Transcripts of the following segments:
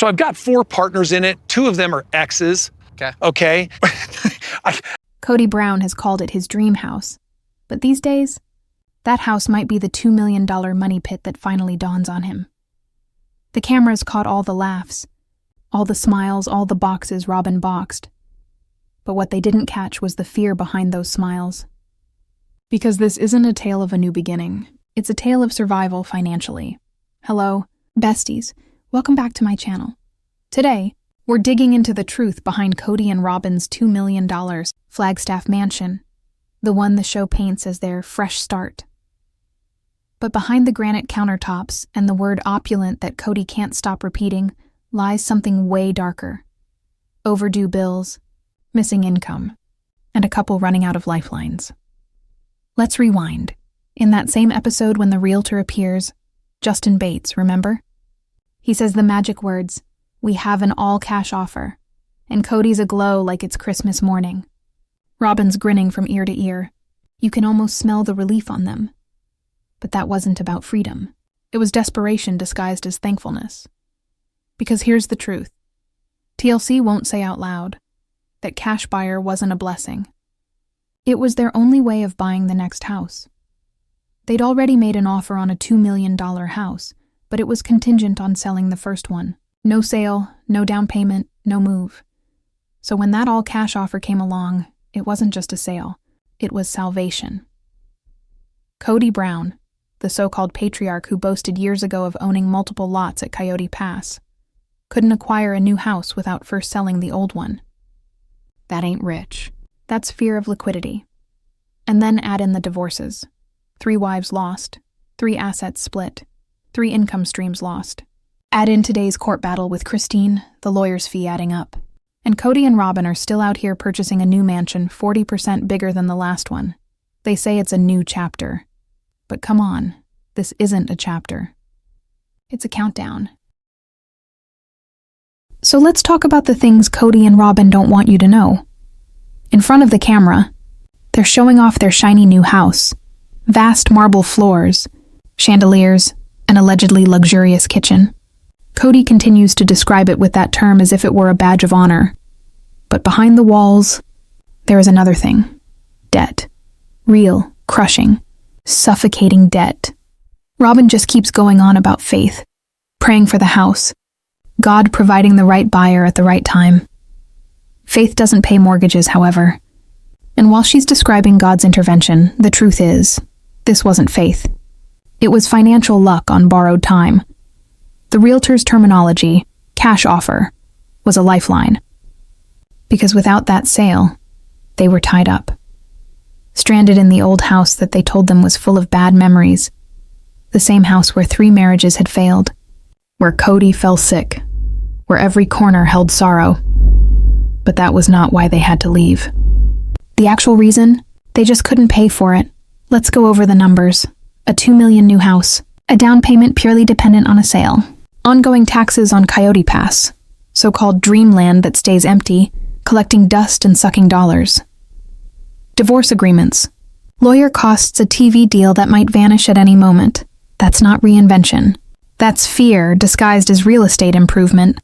So I've got 4 partners in it. 2 of them are exes. Okay. Kody Brown has called it his dream house. But these days, that house might be the $2 million money pit that finally dawns on him. The cameras caught all the laughs, all the smiles, all the boxes Robin boxed. But what they didn't catch was the fear behind those smiles. Because this isn't a tale of a new beginning. It's a tale of survival financially. Hello, besties. Welcome back to my channel. Today, we're digging into the truth behind Kody and Robin's $2 million Flagstaff mansion, the one the show paints as their fresh start. But behind the granite countertops and the word opulent that Kody can't stop repeating lies something way darker. Overdue bills, missing income, and a couple running out of lifelines. Let's rewind. In that same episode when the realtor appears, Justin Bates, remember? He says the magic words, "We have an all-cash offer," and Kody's aglow like it's Christmas morning. Robin's grinning from ear to ear. You can almost smell the relief on them. But that wasn't about freedom. It was desperation disguised as thankfulness. Because here's the truth. TLC won't say out loud that cash buyer wasn't a blessing. It was their only way of buying the next house. They'd already made an offer on a $2 million house, but it was contingent on selling the first one. No sale, no down payment, no move. So when that all-cash offer came along, it wasn't just a sale, it was salvation. Kody Brown, the so-called patriarch who boasted years ago of owning multiple lots at Coyote Pass, couldn't acquire a new house without first selling the old one. That ain't rich. That's fear of liquidity. And then add in the divorces. 3 wives lost, 3 assets split, 3 income streams lost. Add in today's court battle with Christine, the lawyer's fee adding up. And Kody and Robin are still out here purchasing a new mansion 40% bigger than the last one. They say it's a new chapter. But come on, this isn't a chapter. It's a countdown. So let's talk about the things Kody and Robin don't want you to know. In front of the camera, they're showing off their shiny new house. Vast marble floors, chandeliers, an allegedly luxurious kitchen. Kody continues to describe it with that term as if it were a badge of honor. But behind the walls, there is another thing. Debt. Real, crushing, suffocating debt. Robin just keeps going on about faith, praying for the house, God providing the right buyer at the right time. Faith doesn't pay mortgages, however. And while she's describing God's intervention, the truth is, this wasn't faith. It was financial luck on borrowed time. The realtor's terminology, cash offer, was a lifeline. Because without that sale, they were tied up. Stranded in the old house that they told them was full of bad memories. The same house where 3 marriages had failed. Where Kody fell sick. Where every corner held sorrow. But that was not why they had to leave. The actual reason? They just couldn't pay for it. Let's go over the numbers. A $2 million new house. A down payment purely dependent on a sale. Ongoing taxes on Coyote Pass. So-called dreamland that stays empty, collecting dust and sucking dollars. Divorce agreements. Lawyer costs a TV deal that might vanish at any moment. That's not reinvention. That's fear disguised as real estate improvement.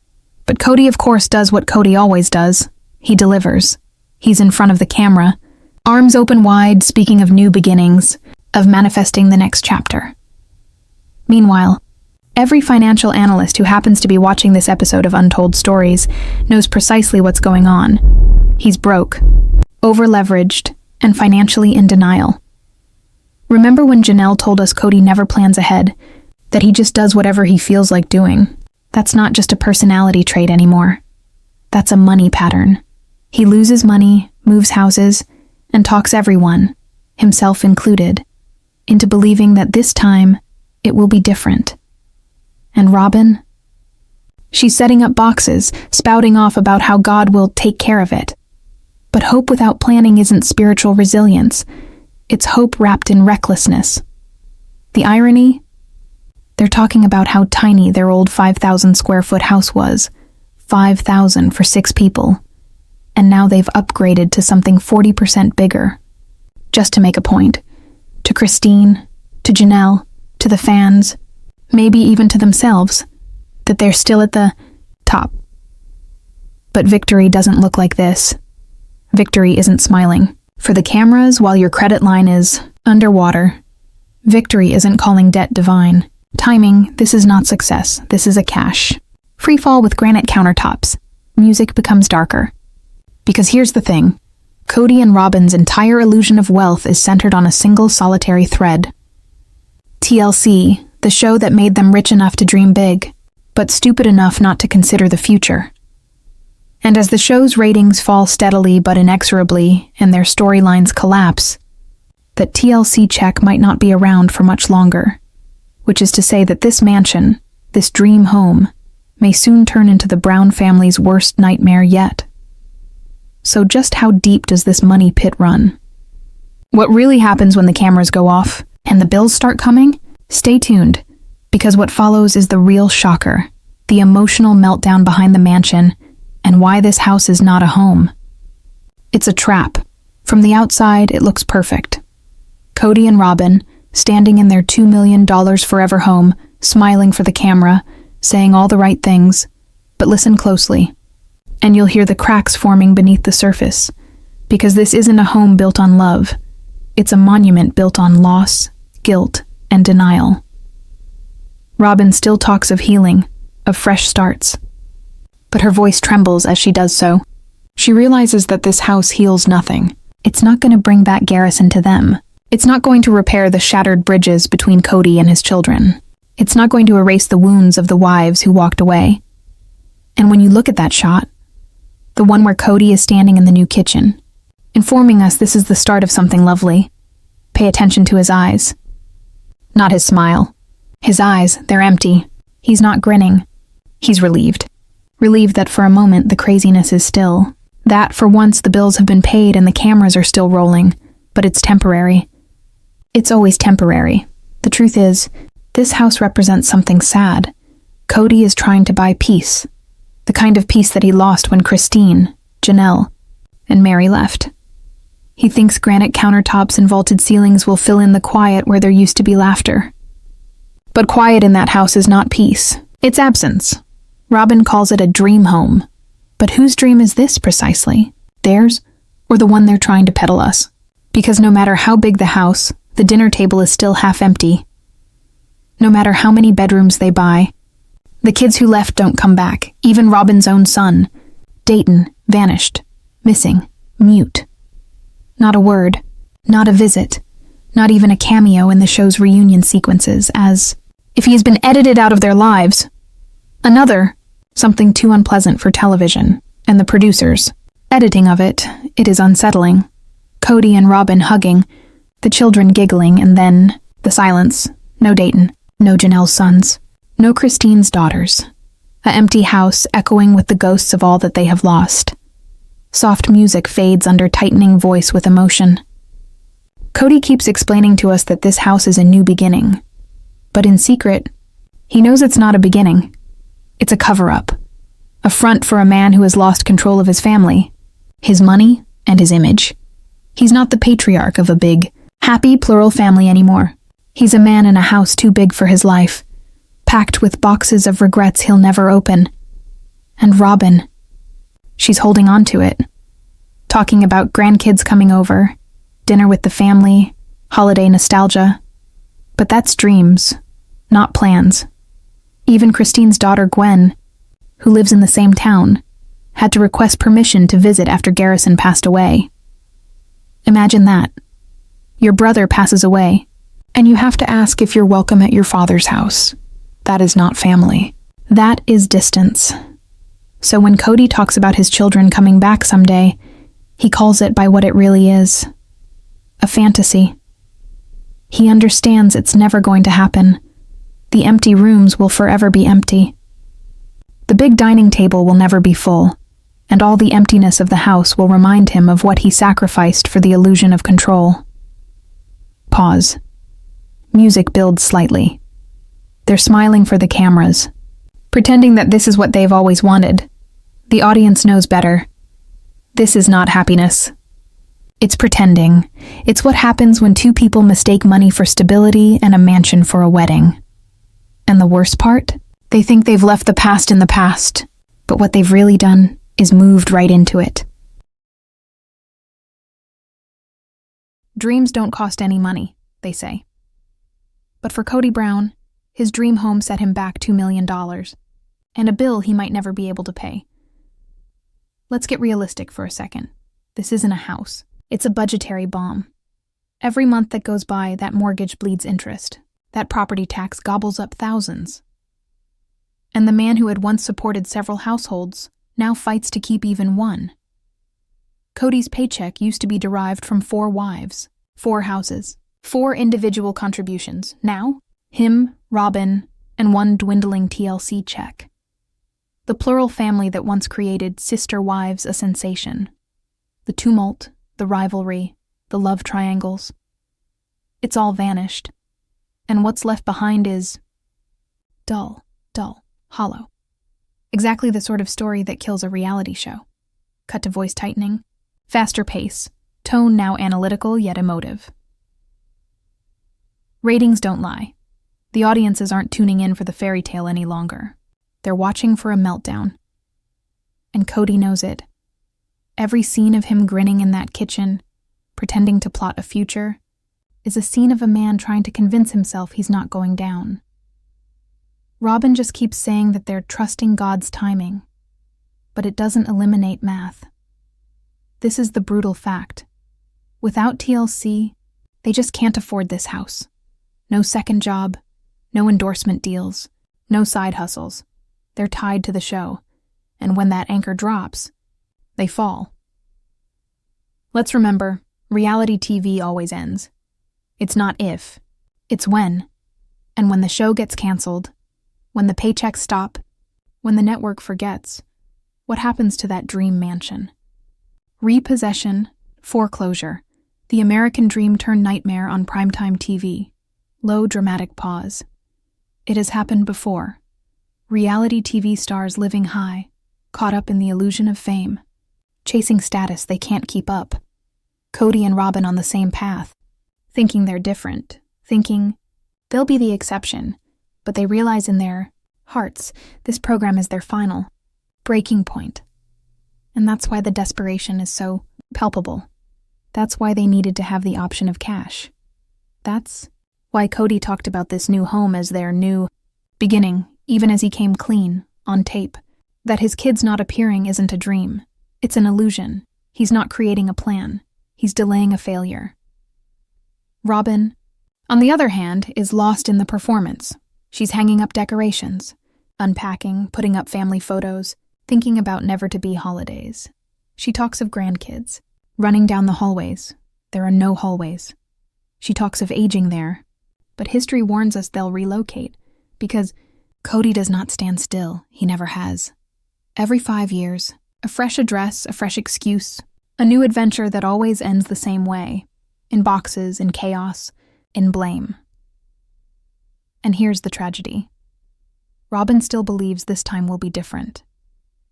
But Kody, of course, does what Kody always does. He delivers. He's in front of the camera, arms open wide, speaking of new beginnings, of manifesting the next chapter. Meanwhile, every financial analyst who happens to be watching this episode of Untold Stories knows precisely what's going on. He's broke, over-leveraged, and financially in denial. Remember when Janelle told us Kody never plans ahead, that he just does whatever he feels like doing? That's not just a personality trait anymore. That's a money pattern. He loses money, moves houses, and talks everyone, himself included, into believing that this time it will be different. And Robin? She's setting up boxes, spouting off about how God will take care of it. But hope without planning isn't spiritual resilience. It's hope wrapped in recklessness. The irony? They're talking about how tiny their old 5,000 square foot house was. 5,000 for 6 people. And now they've upgraded to something 40% bigger. Just to make a point. To Christine, to Janelle, to the fans, maybe even to themselves, that they're still at the top. But victory doesn't look like this. Victory isn't smiling. For the cameras, while your credit line is underwater, victory isn't calling debt divine. Timing, this is not success, this is a cash. Free fall with granite countertops. Music becomes darker. Because here's the thing. Kody and Robin's entire illusion of wealth is centered on a single solitary thread. TLC, the show that made them rich enough to dream big, but stupid enough not to consider the future. And as the show's ratings fall steadily but inexorably and their storylines collapse, that TLC check might not be around for much longer, which is to say that this mansion, this dream home, may soon turn into the Brown family's worst nightmare yet. So just how deep does this money pit run? What really happens when the cameras go off and the bills start coming? Stay tuned, because what follows is the real shocker, the emotional meltdown behind the mansion, and why this house is not a home. It's a trap. From the outside, it looks perfect. Kody and Robin, standing in their $2 million forever home, smiling for the camera, saying all the right things, but listen closely, and you'll hear the cracks forming beneath the surface, because this isn't a home built on love. It's a monument built on loss, guilt, and denial. Robin still talks of healing, of fresh starts, but her voice trembles as she does so. She realizes that this house heals nothing. It's not going to bring back Garrison to them. It's not going to repair the shattered bridges between Kody and his children. It's not going to erase the wounds of the wives who walked away. And when you look at that shot, the one where Kody is standing in the new kitchen, informing us this is the start of something lovely, pay attention to his eyes. Not his smile. His eyes, they're empty. He's not grinning. He's relieved. Relieved that for a moment the craziness is still. That for once the bills have been paid and the cameras are still rolling, but it's temporary. It's always temporary. The truth is, this house represents something sad. Kody is trying to buy peace. The kind of peace that he lost when Christine, Janelle, and Mary left. He thinks granite countertops and vaulted ceilings will fill in the quiet where there used to be laughter. But quiet in that house is not peace. It's absence. Robin calls it a dream home. But whose dream is this precisely? Theirs, or the one they're trying to peddle us? Because no matter how big the house, the dinner table is still half empty. No matter how many bedrooms they buy, the kids who left don't come back. Even Robin's own son, Dayton, vanished, missing, mute. Not a word, not a visit, not even a cameo in the show's reunion sequences, as if he has been edited out of their lives. Another, something too unpleasant for television, and the producers. Editing of it, it is unsettling. Kody and Robin hugging, the children giggling, and then the silence. No Dayton, no Janelle's sons, no Christine's daughters. An empty house echoing with the ghosts of all that they have lost. Soft music fades under tightening voice with emotion. Kody keeps explaining to us that this house is a new beginning. But in secret, he knows it's not a beginning. It's a cover-up. A front for a man who has lost control of his family, his money, and his image. He's not the patriarch of a big, happy, plural family anymore. He's a man in a house too big for his life, packed with boxes of regrets he'll never open. And Robin, she's holding on to it, talking about grandkids coming over, dinner with the family, holiday nostalgia. But that's dreams, not plans. Even Christine's daughter Gwen, who lives in the same town, had to request permission to visit after Garrison passed away. Imagine that. Your brother passes away, and you have to ask if you're welcome at your father's house. That is not family. That is distance. So when Kody talks about his children coming back someday, he calls it by what it really is. A fantasy. He understands it's never going to happen. The empty rooms will forever be empty. The big dining table will never be full, and all the emptiness of the house will remind him of what he sacrificed for the illusion of control. Pause. Music builds slightly. They're smiling for the cameras, pretending that this is what they've always wanted. The audience knows better. This is not happiness. It's pretending. It's what happens when two people mistake money for stability and a mansion for a wedding. And the worst part? They think they've left the past in the past. But what they've really done is moved right into it. Dreams don't cost any money, they say. But for Kody Brown, his dream home set him back $2 million, and a bill he might never be able to pay. Let's get realistic for a second. This isn't a house. It's a budgetary bomb. Every month that goes by, that mortgage bleeds interest. That property tax gobbles up thousands. And the man who had once supported several households now fights to keep even one. Kody's paycheck used to be derived from 4 wives, 4 houses, 4 individual contributions. Now, him, Robin, and one dwindling TLC check. The plural family that once created sister wives a sensation. The tumult, the rivalry, the love triangles. It's all vanished. And what's left behind is dull, hollow. Exactly the sort of story that kills a reality show. Cut to voice tightening, faster pace, tone now analytical yet emotive. Ratings don't lie. The audiences aren't tuning in for the fairy tale any longer. They're watching for a meltdown. And Kody knows it. Every scene of him grinning in that kitchen, pretending to plot a future, is a scene of a man trying to convince himself he's not going down. Robin just keeps saying that they're trusting God's timing, but it doesn't eliminate math. This is the brutal fact. Without TLC, they just can't afford this house. No second job, no endorsement deals, no side hustles. They're tied to the show, and when that anchor drops, they fall. Let's remember, reality TV always ends. It's not if, it's when. And when the show gets canceled, when the paychecks stop, when the network forgets, what happens to that dream mansion? Repossession, foreclosure, the American dream turned nightmare on primetime TV. Low dramatic pause. It has happened before. Reality TV stars living high, caught up in the illusion of fame, chasing status they can't keep up. Kody and Robin on the same path, thinking they're different, thinking they'll be the exception, but they realize in their hearts this program is their final breaking point. And that's why the desperation is so palpable. That's why they needed to have the option of cash. That's why Kody talked about this new home as their new beginning, even as he came clean, on tape, that his kids not appearing isn't a dream. It's an illusion. He's not creating a plan. He's delaying a failure. Robin, on the other hand, is lost in the performance. She's hanging up decorations, unpacking, putting up family photos, thinking about never-to-be holidays. She talks of grandkids, running down the hallways. There are no hallways. She talks of aging there, but history warns us they'll relocate, because Kody does not stand still. He never has. Every 5 years, a fresh address, a fresh excuse, a new adventure that always ends the same way, in boxes, in chaos, in blame. And here's the tragedy. Robin still believes this time will be different,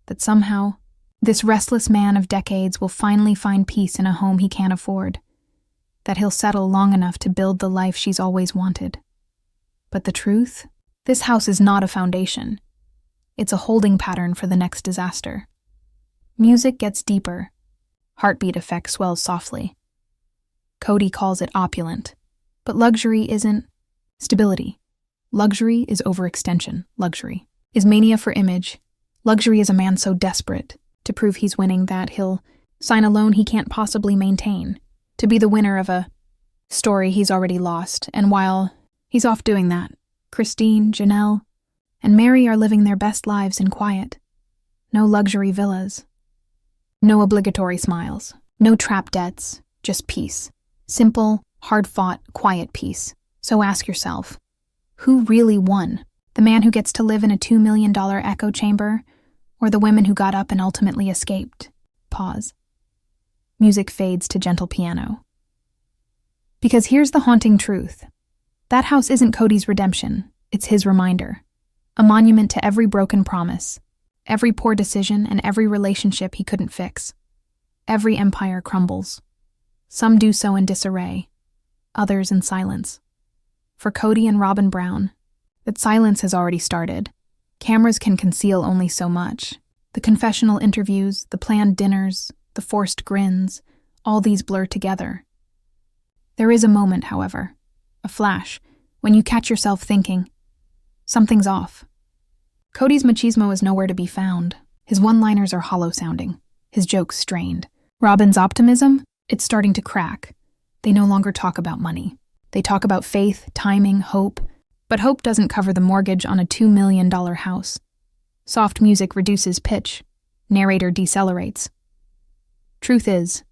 that somehow, this restless man of decades will finally find peace in a home he can't afford, that he'll settle long enough to build the life she's always wanted. But the truth? This house is not a foundation. It's a holding pattern for the next disaster. Music gets deeper. Heartbeat effect swells softly. Kody calls it opulent. But luxury isn't stability. Luxury is overextension. Luxury is mania for image. Luxury is a man so desperate to prove he's winning that he'll sign a loan he can't possibly maintain, to be the winner of a story he's already lost. And while he's off doing that, Christine, Janelle, and Mary are living their best lives in quiet. No luxury villas. No obligatory smiles. No trap debts. Just peace. Simple, hard-fought, quiet peace. So ask yourself, who really won? The man who gets to live in a $2 million echo chamber, or the women who got up and ultimately escaped? Pause. Music fades to gentle piano. Because here's the haunting truth. That house isn't Kody's redemption, it's his reminder. A monument to every broken promise, every poor decision, and every relationship he couldn't fix. Every empire crumbles. Some do so in disarray, others in silence. For Kody and Robin Brown, that silence has already started. Cameras can conceal only so much. The confessional interviews, the planned dinners, the forced grins, all these blur together. There is a moment, however, a flash, when you catch yourself thinking, something's off. Kody's machismo is nowhere to be found. His one-liners are hollow-sounding, his jokes strained. Robin's optimism, it's starting to crack. They no longer talk about money. They talk about faith, timing, hope. But hope doesn't cover the mortgage on a $2 million house. Soft music reduces pitch. Narrator decelerates. Truth is,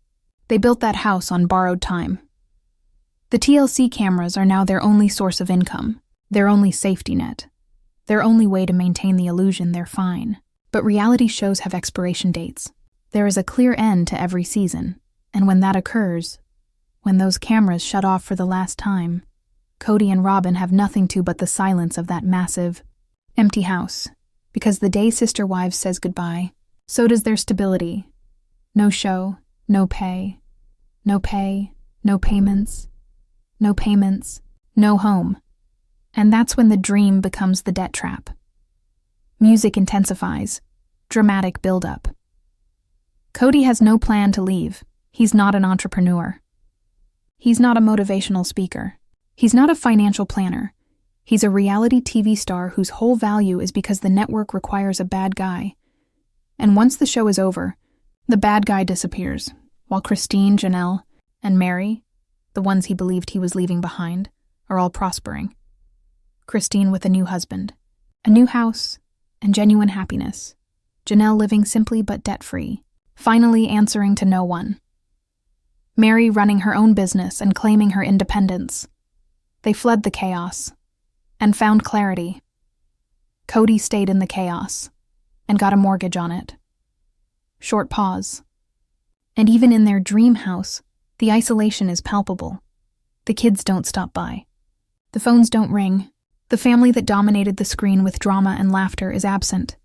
they built that house on borrowed time. The TLC cameras are now their only source of income, their only safety net, their only way to maintain the illusion they're fine. But reality shows have expiration dates. There is a clear end to every season, and when that occurs, when those cameras shut off for the last time, Kody and Robin have nothing to but the silence of that massive, empty house. Because the day Sister Wives says goodbye, so does their stability. No show, no pay, no pay, no payments, no payments, no home. And that's when the dream becomes the debt trap. Music intensifies, dramatic buildup. Kody has no plan to leave. He's not an entrepreneur. He's not a motivational speaker. He's not a financial planner. He's a reality TV star whose whole value is because the network requires a bad guy. And once the show is over, the bad guy disappears, while Christine, Janelle, and Mary, the ones he believed he was leaving behind, are all prospering. Christine with a new husband, a new house, and genuine happiness. Janelle living simply but debt-free, finally answering to no one. Mary running her own business and claiming her independence. They fled the chaos and found clarity. Kody stayed in the chaos and got a mortgage on it. Short pause. And even in their dream house, the isolation is palpable. The kids don't stop by. The phones don't ring. The family that dominated the screen with drama and laughter is absent.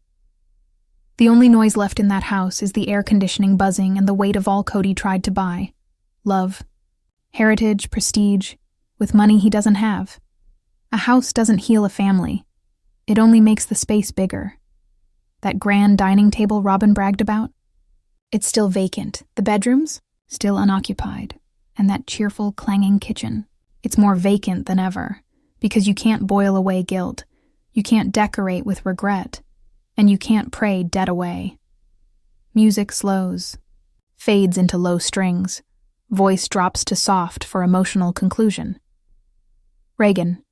The only noise left in that house is the air conditioning buzzing and the weight of all Kody tried to buy. Love, heritage, prestige, with money he doesn't have. A house doesn't heal a family. It only makes the space bigger. That grand dining table Robin bragged about? It's still vacant. The bedrooms? Still unoccupied. And that cheerful, clanging kitchen? It's more vacant than ever. Because you can't boil away guilt. You can't decorate with regret. And you can't pray dead away. Music slows. Fades into low strings. Voice drops to soft for emotional conclusion. Reagan.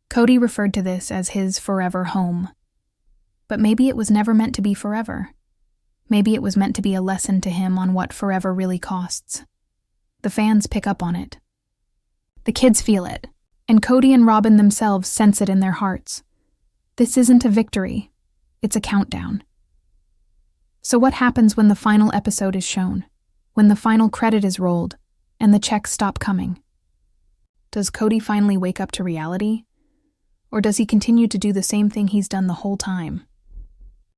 Kody referred to this as his forever home. But maybe it was never meant to be forever. Maybe it was meant to be a lesson to him on what forever really costs. The fans pick up on it. The kids feel it, and Kody and Robin themselves sense it in their hearts. This isn't a victory, it's a countdown. So what happens when the final episode is shown? When the final credit is rolled, and the checks stop coming? Does Kody finally wake up to reality? Or does he continue to do the same thing he's done the whole time?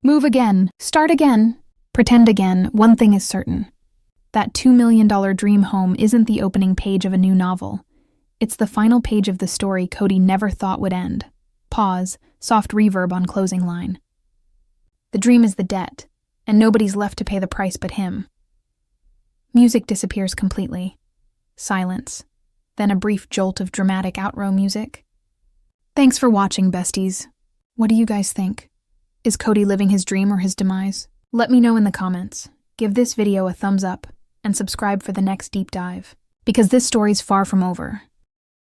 Move again, start again, pretend again. One thing is certain. That $2 million dream home isn't the opening page of a new novel. It's the final page of the story Kody never thought would end. Pause, soft reverb on closing line. The dream is the debt, and nobody's left to pay the price but him. Music disappears completely. Silence. Then a brief jolt of dramatic outro music. Thanks for watching, besties. What do you guys think? Is Kody living his dream or his demise? Let me know in the comments. Give this video a thumbs up and subscribe for the next deep dive. Because this story's far from over.